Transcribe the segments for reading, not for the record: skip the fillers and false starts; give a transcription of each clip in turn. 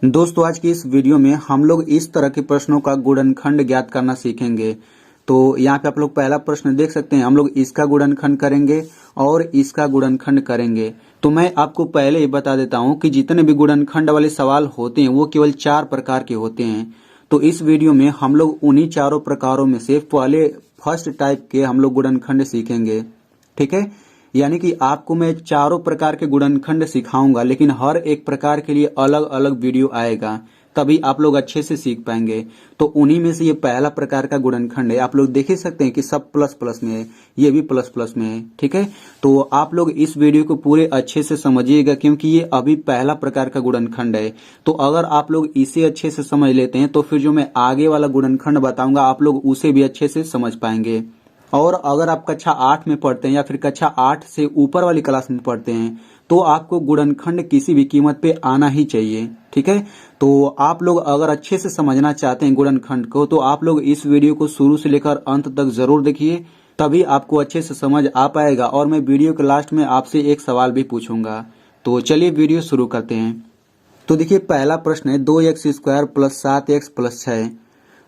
दोस्तों आज की इस वीडियो में हम लोग इस तरह के प्रश्नों का गुणनखंड ज्ञात करना सीखेंगे। तो यहाँ पे आप लोग पहला प्रश्न देख सकते हैं, हम लोग इसका गुणनखंड करेंगे और इसका गुणनखंड करेंगे। तो मैं आपको पहले ही बता देता हूँ कि जितने भी गुणनखंड वाले सवाल होते हैं वो केवल 4 प्रकार के होते हैं। तो इस वीडियो में हम लोग उन्हीं चारों प्रकारों में से पहले फर्स्ट टाइप के हम लोग गुणनखंड सीखेंगे। ठीक है, यानी कि आपको मैं चारों प्रकार के गुणनखंड सिखाऊंगा, लेकिन हर एक प्रकार के लिए अलग अलग वीडियो आएगा, तभी आप लोग अच्छे से सीख पाएंगे। तो उन्हीं में से ये पहला प्रकार का गुणनखंड है। आप लोग देख ही सकते हैं कि सब प्लस प्लस में है, ये भी प्लस प्लस में है। ठीक है, तो आप लोग इस वीडियो को पूरे अच्छे से समझिएगा, क्योंकि ये अभी पहला प्रकार का गुणनखंड है। तो अगर आप लोग इसे अच्छे से समझ लेते हैं तो फिर जो मैं आगे वाला गुणनखंड बताऊंगा आप लोग उसे भी अच्छे से समझ पाएंगे। और अगर आप कक्षा 8 में पढ़ते हैं या फिर कक्षा 8 से ऊपर वाली क्लास में पढ़ते हैं तो आपको गुणनखंड किसी भी कीमत पे आना ही चाहिए। ठीक है, तो आप लोग अगर अच्छे से समझना चाहते हैं गुणनखंड को तो आप लोग इस वीडियो को शुरू से लेकर अंत तक जरूर देखिए, तभी आपको अच्छे से समझ आ पाएगा। और मैं वीडियो के लास्ट में आपसे एक सवाल भी पूछूंगा। तो चलिए वीडियो शुरू करते हैं। तो देखिए पहला प्रश्न है 2x² प्लस 7x प्लस 6।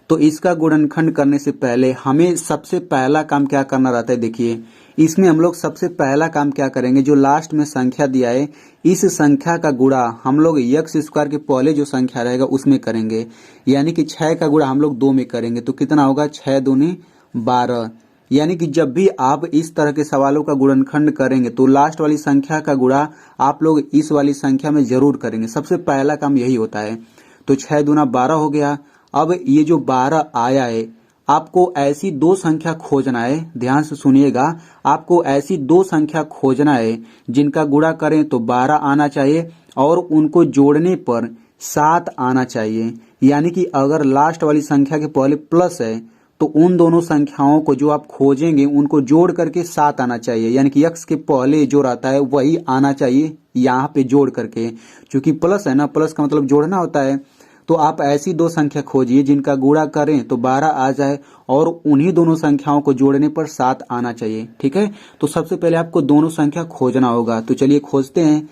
तो इसका गुणनखंड करने से पहले हमें सबसे पहला काम क्या करना रहता है। देखिए इसमें हम लोग सबसे पहला काम क्या करेंगे, जो लास्ट में संख्या दिया है इस संख्या का गुणा हम लोग x² के पहले जो संख्या रहेगा उसमें करेंगे। यानी कि 6 का गुणा हम लोग 2 में करेंगे तो कितना होगा, 6 दूनी 12। यानी कि जब भी आप इस तरह के सवालों का गुणनखंड करेंगे तो लास्ट वाली संख्या का गुणा आप लोग इस वाली संख्या में जरूर करेंगे। सबसे पहला काम यही होता है। तो 6 दूना 12 हो गया। अब ये जो 12 आया है, आपको ऐसी दो संख्या खोजना है, ध्यान से सुनिएगा। आपको ऐसी दो संख्या खोजना है जिनका गुणा करें तो 12 आना चाहिए और उनको जोड़ने पर 7 आना चाहिए। यानी कि अगर लास्ट वाली संख्या के पहले प्लस है तो उन दोनों संख्याओं को जो आप खोजेंगे उनको जोड़ करके 7 आना चाहिए। यानी कि x के पहले जो रहता है वही आना चाहिए यहाँ पे जोड़ करके, क्योंकि प्लस है ना, प्लस का मतलब जोड़ना होता है। तो आप ऐसी दो संख्या खोजिए जिनका गुणा करें तो 12 आ जाए और उन्हीं दोनों संख्याओं को जोड़ने पर 7 आना चाहिए। ठीक है, तो सबसे पहले आपको दोनों संख्या खोजना होगा। तो चलिए खोजते हैं।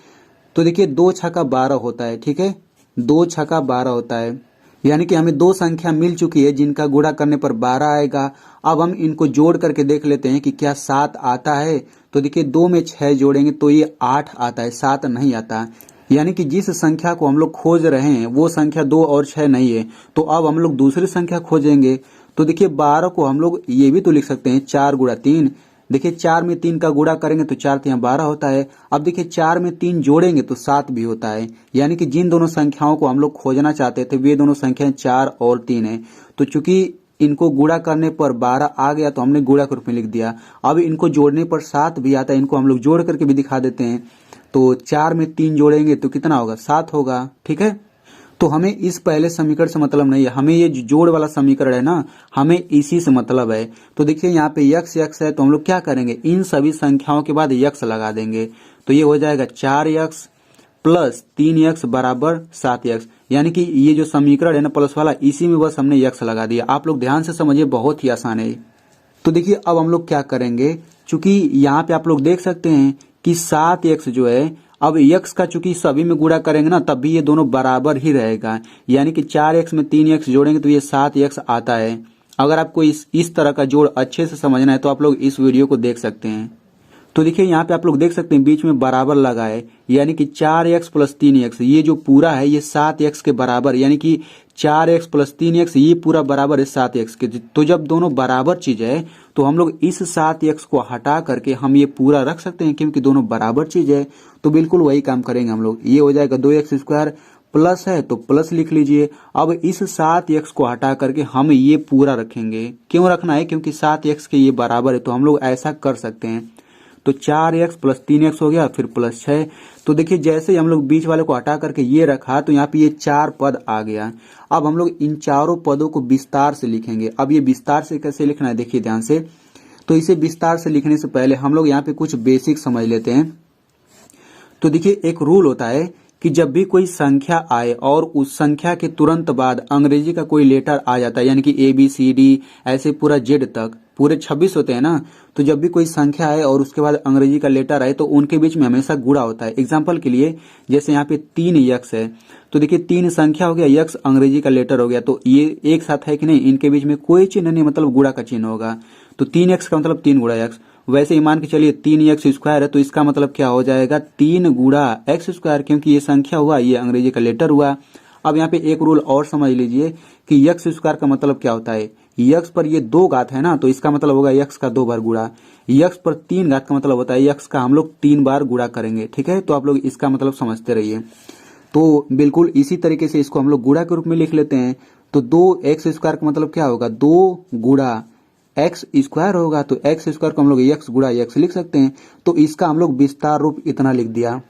तो देखिए 2 छक्का 12 होता है। ठीक है, 2 छक्का 12 होता है, यानी कि हमें दो संख्या मिल चुकी है जिनका गुणा करने पर 12 आएगा। अब हम इनको जोड़ करके देख लेते हैं कि क्या 7 आता है। तो देखिए 2 में 6 जोड़ेंगे तो ये 8 आता है, 7 नहीं आता। यानी कि जिस संख्या को हम लोग खोज रहे हैं वो संख्या 2 और 6 नहीं है। तो अब हम लोग दूसरी संख्या खोजेंगे। तो देखिए 12 को हम लोग ये भी तो लिख सकते हैं 4 गुणा 3। देखिए 4 में 3 का गुणा करेंगे तो 4 3 12 होता है। अब देखिए 4 में 3 जोड़ेंगे तो 7 भी होता है। यानी कि जिन दोनों संख्याओं को हम लोग खोजना चाहते थे वे दोनों संख्याएं 4 और 3 है। तो चूंकि इनको गुणा करने पर 12 आ गया तो हमने गुणा के रूप में लिख दिया। अब इनको जोड़ने पर 7 भी आता है, इनको हम लोग जोड़ करके भी दिखा देते हैं। तो 4 में 3 जोड़ेंगे तो कितना होगा, 7 होगा। ठीक है, तो हमें इस पहले समीकरण से मतलब नहीं है, हमें ये जोड़ वाला समीकरण है ना, हमें इसी से मतलब है। तो देखिए यहाँ पे x है तो हम लोग क्या करेंगे, इन सभी संख्याओं के बाद x लगा देंगे। तो ये हो जाएगा 4x प्लस 3x बराबर 7x। यानी कि ये जो समीकरण है ना प्लस वाला, इसी में बस हमने x लगा दिया। आप लोग ध्यान से समझिए, बहुत ही आसान है। तो देखिए अब हम लोग क्या करेंगे, चूंकि यहाँ पे आप लोग देख सकते हैं कि 7x जो है, अब x का चूंकि सभी में गुणा करेंगे ना तब भी ये दोनों बराबर ही रहेगा। यानी कि 4x में 3x जोड़ेंगे तो ये 7x आता है। अगर आपको इस तरह का जोड़ अच्छे से समझना है तो आप लोग इस वीडियो को देख सकते हैं। तो देखिए यहाँ पे आप लोग देख सकते हैं बीच में बराबर लगा है, यानी कि 4x प्लस 3x ये जो पूरा है ये 7x के बराबर, यानी कि 4x प्लस 3x ये पूरा बराबर है 7x के। तो जब दोनों बराबर चीज है तो हम लोग इस 7x को हटा करके हम ये पूरा रख सकते हैं, क्योंकि दोनों बराबर चीज है। तो बिल्कुल वही काम करेंगे हम लोग। ये हो जाएगा 2x² प्लस है तो प्लस लिख लीजिए। अब इस 7x को हटा करके हम ये पूरा रखेंगे। क्यों रखना है, क्योंकि 7x के ये बराबर है, तो हम लोग ऐसा कर सकते हैं। तो 4x प्लस 3x हो गया, फिर प्लस 6। तो देखिए जैसे ही हम लोग बीच वाले को हटा करके ये रखा तो यहाँ पे ये 4 पद आ गया। अब हम लोग इन चारों पदों को विस्तार से लिखेंगे। अब ये विस्तार से कैसे लिखना है देखिए ध्यान से। तो इसे विस्तार से लिखने से पहले हम लोग यहाँ पे कुछ बेसिक समझ लेते हैं। तो देखिए एक रूल होता है कि जब भी कोई संख्या आए और उस संख्या के तुरंत बाद अंग्रेजी का कोई लेटर आ जाता है, यानी कि ABCD ऐसे पूरा Z तक, पूरे 26 होते हैं ना, तो जब भी कोई संख्या आए और उसके बाद अंग्रेजी का लेटर आए तो उनके बीच में हमेशा गुणा होता है। एग्जाम्पल के लिए जैसे यहाँ पे 3 यक्स है, तो देखिए 3 संख्या हो गया, यक्स अंग्रेजी का लेटर हो गया, तो ये एक साथ है कि नहीं, इनके बीच में कोई चिन्ह नहीं, मतलब गुणा का चिन्ह होगा। तो 3 एक्स का मतलब 3 गुणा एक्स। वैसे ही मान के चलिए 3 एक्स स्क्वायर है, तो इसका मतलब क्या हो जाएगा, 3 गुणा एक्स स्क्वायर, क्योंकि ये संख्या हुआ, ये अंग्रेजी का लेटर हुआ। अब यहाँ पे एक रूल और समझ लीजिए कि यक्स स्क्वायर का मतलब क्या होता है, यक्स पर ये 2 घात है ना, तो इसका मतलब होगा यक्स का 2 बार गुणा। यक्स पर 3 घात का मतलब होता है यक्स का हम लोग 3 बार गुणा करेंगे। ठीक है, तो आप लोग इसका मतलब समझते रहिए। तो बिल्कुल इसी तरीके से इसको हम लोग गुणा के रूप में लिख लेते हैं। तो 2 एक्स स्क्वायर का मतलब क्या होगा, 2 गुणा एक्स स्क्वायर होगा, तो एक्स स्क्वायर को हम लोग एक्स गुणा एक्स लिख सकते हैं। तो इसका हम लोग विस्तार रूप इतना लिख दिया।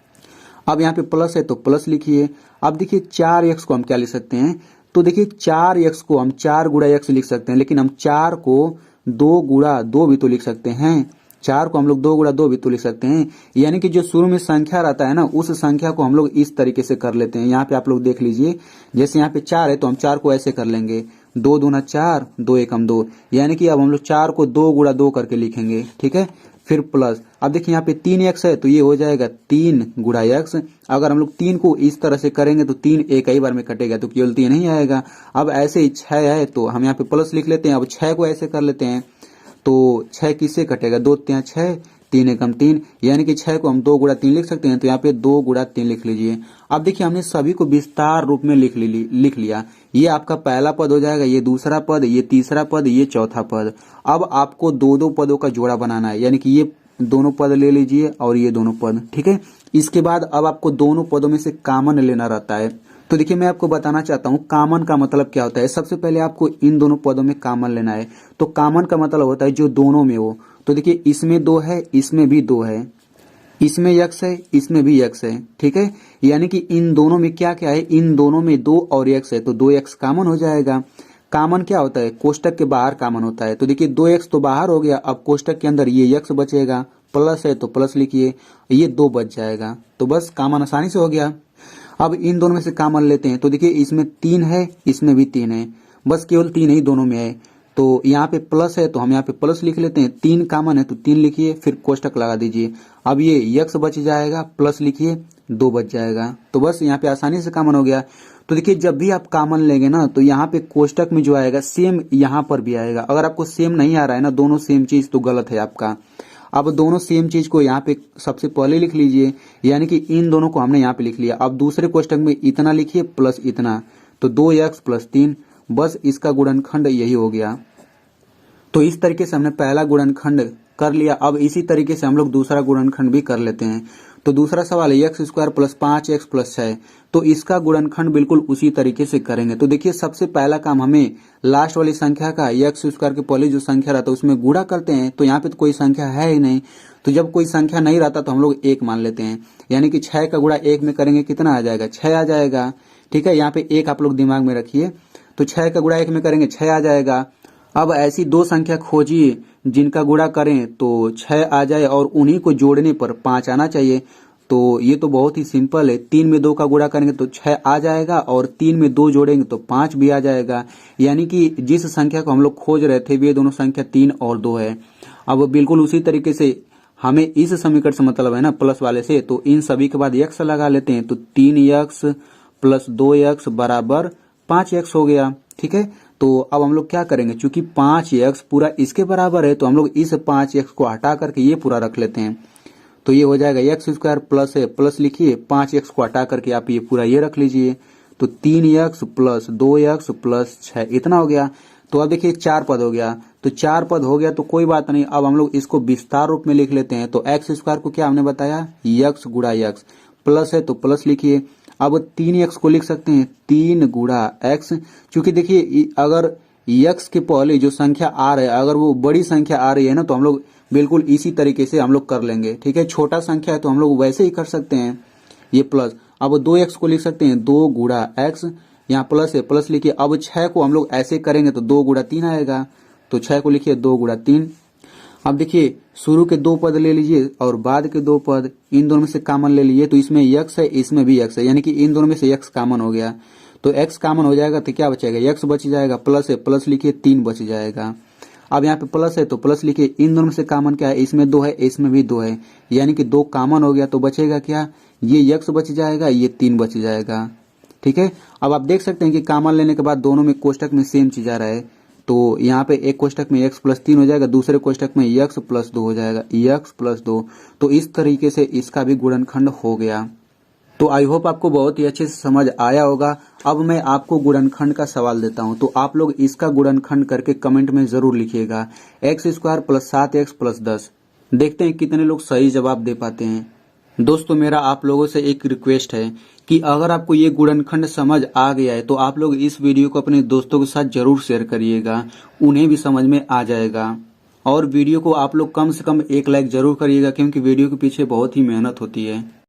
अब यहाँ पे प्लस है तो प्लस लिखिए। अब देखिए 4 एक्स को हम क्या लिख सकते हैं, तो देखिए 4 एक्स को हम 4 गुणा एक्स लिख सकते हैं, लेकिन हम 4 को 2 गुणा 2 भी तो लिख सकते हैं। 4 को हम लोग 2 गुणा 2 भी तो लिख सकते हैं। यानी कि जो शुरू में संख्या रहता है ना, उस संख्या को हम लोग इस तरीके से कर लेते हैं। यहाँ पे आप लोग देख लीजिए, जैसे यहाँ पे 4 है तो हम 4 को ऐसे कर लेंगे, 2 दूना 4, 2 एकम 2, यानी कि अब हम लोग 4 को 2 गुणा 2 करके लिखेंगे। ठीक है, फिर प्लस। अब देखिए यहाँ पे 3 एक्स है तो ये हो जाएगा 3 गुणा एक्स। अगर हम लोग 3 को इस तरह से करेंगे तो 3 एक ही बार में कटेगा, तो केवल 3 नहीं आएगा। अब ऐसे ही 6 है तो हम यहाँ पे प्लस लिख लेते हैं। अब 6 को ऐसे कर लेते हैं, तो 6 किससे कटेगा, 2 3 6, 3 एकम 3, यानी कि 6 को हम 2 गुणा 3 लिख सकते हैं। तो यहाँ पे 2 गुणा 3 लिख लीजिए। अब देखिए हमने सभी को विस्तार रूप में लिख लिया। ये आपका पहला पद हो जाएगा, ये दूसरा पद, ये तीसरा पद, ये चौथा पद। अब आपको 2-2 पदों का जोड़ा बनाना है, यानी कि ये दोनों पद ले लीजिए और ये दोनों पद। ठीक है, इसके बाद अब आपको दोनों पदों में से कॉमन लेना रहता है। तो देखिए मैं आपको बताना चाहता हूँ कॉमन का मतलब क्या होता है। सबसे पहले आपको इन दोनों पदों में कॉमन लेना है। तो कॉमन का मतलब होता है जो दोनों में हो। तो देखिए इसमें 2 है, इसमें भी 2 है, इसमें यक्स है, इसमें भी यक्स है। ठीक है, यानी कि इन दोनों में क्या क्या है, इन दोनों में 2 और यक्स है, तो 2 एक्स कॉमन हो जाएगा। कॉमन क्या होता है, कोष्टक के बाहर कॉमन होता है। तो देखिए 2 एक्स तो बाहर हो गया, अब कोष्टक के अंदर ये यक्स बचेगा, प्लस है तो प्लस लिखिए, ये 2 बच जाएगा। तो बस कॉमन आसानी से हो गया। अब इन दोनों में से कॉमन लेते हैं, तो देखिए इसमें 3 है, इसमें भी 3 है, बस केवल 3 ही दोनों में है। तो यहाँ पे प्लस है तो हम यहाँ पे प्लस लिख लेते हैं, 3 कॉमन है तो 3 लिखिए, फिर कोष्टक लगा दीजिए। अब ये यक्स बच जाएगा, प्लस लिखिए, 2 बच जाएगा। तो बस यहाँ पे आसानी से कॉमन हो गया। तो देखिए जब भी आप कॉमन लेंगे ना, तो यहाँ पे कोष्टक में जो आएगा सेम यहाँ पर भी आएगा। अगर आपको सेम नहीं आ रहा है ना, दोनों सेम चीज, तो गलत है आपका। अब दोनों सेम चीज को यहाँ पे सबसे पहले लिख लीजिए, यानी कि इन दोनों को हमने यहाँ पे लिख लिया। अब दूसरे कोष्टक में इतना लिखिए प्लस इतना, तो 2x प्लस 3, बस इसका गुणनखंड यही हो गया। तो इस तरीके से हमने पहला गुणनखंड कर लिया। अब इसी तरीके से हम लोग दूसरा गुणनखंड भी कर लेते हैं। तो दूसरा सवाल है x square plus 5x plus 6, तो इसका गुणनखंड बिल्कुल उसी तरीके से करेंगे। तो देखिए सबसे पहला काम हमें लास्ट वाली संख्या का एक्स स्क्वायर के पहले जो संख्या रहता है उसमें गुणा करते हैं। तो यहाँ पे तो कोई संख्या है ही नहीं, तो जब कोई संख्या नहीं रहता तो हम लोग 1 मान लेते हैं, यानी कि 6 का गुणा 1 में करेंगे कितना आ जाएगा, 6 आ जाएगा। ठीक है, यहाँ पे 1 आप लोग दिमाग में रखिए। तो 6 का गुणा 1 में करेंगे 6 आ जाएगा। अब ऐसी 2 संख्या खोजिए जिनका गुणा करें तो 6 आ जाए और उन्हीं को जोड़ने पर 5 आना चाहिए। तो ये तो बहुत ही सिंपल है, 3 में 2 का गुणा करेंगे तो 6 आ जाएगा और 3 में 2 जोड़ेंगे तो 5 भी आ जाएगा। यानी कि जिस संख्या को हम लोग खोज रहे थे वे दोनों संख्या 3 और 2 है। अब बिल्कुल उसी तरीके से हमें इस समीकरण से मतलब है ना प्लस वाले से, तो इन सभी के बाद x लगा लेते हैं। तो 3x प्लस 2x बराबर 5x हो गया। ठीक है, तो अब हम लोग क्या करेंगे, चूंकि 5x पूरा इसके बराबर है तो हम लोग इस 5x को हटा करके ये पूरा रख लेते हैं। तो ये हो जाएगा एक्स स्क्वायर प्लस है, प्लस लिखिए, 5x को हटा करके आप ये पूरा ये रख लीजिए। तो 3x प्लस 2x प्लस 6 इतना हो गया। तो अब देखिए 4 पद हो गया। तो 4 पद हो गया तो कोई बात नहीं, अब हम लोग इसको विस्तार रूप में लिख लेते हैं। तो एक्स स्क्वायर को क्या हमने बताया, यक्स गुणा यक्स, प्लस है तो प्लस लिखिए। अब 3x को लिख सकते हैं 3 गुणा x, क्योंकि देखिए अगर x के पहले जो संख्या आ रहा है अगर वो बड़ी संख्या आ रही है ना, तो हम लोग बिल्कुल इसी तरीके से हम लोग कर लेंगे। ठीक है, छोटा संख्या है तो हम लोग वैसे ही कर सकते हैं, ये प्लस। अब 2x को लिख सकते हैं 2 गुणा x, यहाँ प्लस है प्लस लिखिए। अब 6 को हम लोग ऐसे करेंगे तो 2 गुणा 3 आएगा, तो 6 को लिखिए 2 गुणा 3। अब देखिए शुरू के 2 पद ले लीजिए और बाद के 2 पद, इन दोनों में से कॉमन ले लीजिए। तो इसमें x है, इसमें भी x है, यानी कि इन दोनों में से x कॉमन हो गया। तो x कॉमन हो जाएगा तो क्या बचेगा, x बच जाएगा, प्लस है प्लस लिखिए 3 बच जाएगा। अब यहाँ पे प्लस है तो प्लस लिखिए, इन दोनों में से कॉमन क्या है, इसमें 2 है, इसमें भी 2 है, यानी कि 2 कॉमन हो गया तो बचेगा क्या, ये x बच जाएगा, ये 3 बच जाएगा। ठीक है, अब आप देख सकते हैं कि कॉमन लेने के बाद दोनों में कोष्टक में सेम चीज आ रहा है, तो यहाँ पे एक कोष्टक में x + 3 हो जाएगा, दूसरे कोष्टक में x + 2 हो जाएगा, x + 2। तो इस तरीके से इसका भी गुणनखंड हो गया। तो आई होप आपको बहुत ही अच्छे से समझ आया होगा। अब मैं आपको गुणनखंड का सवाल देता हूं, तो आप लोग इसका गुणनखंड करके कमेंट में जरूर लिखिएगा, x² + 7x + 10। देखते हैं कितने लोग सही जवाब दे पाते हैं। दोस्तों मेरा आप लोगों से एक रिक्वेस्ट है कि अगर आपको ये गुणनखंड समझ आ गया है तो आप लोग इस वीडियो को अपने दोस्तों के साथ जरूर शेयर करिएगा, उन्हें भी समझ में आ जाएगा। और वीडियो को आप लोग कम से कम 1 लाइक जरूर करिएगा, क्योंकि वीडियो के पीछे बहुत ही मेहनत होती है।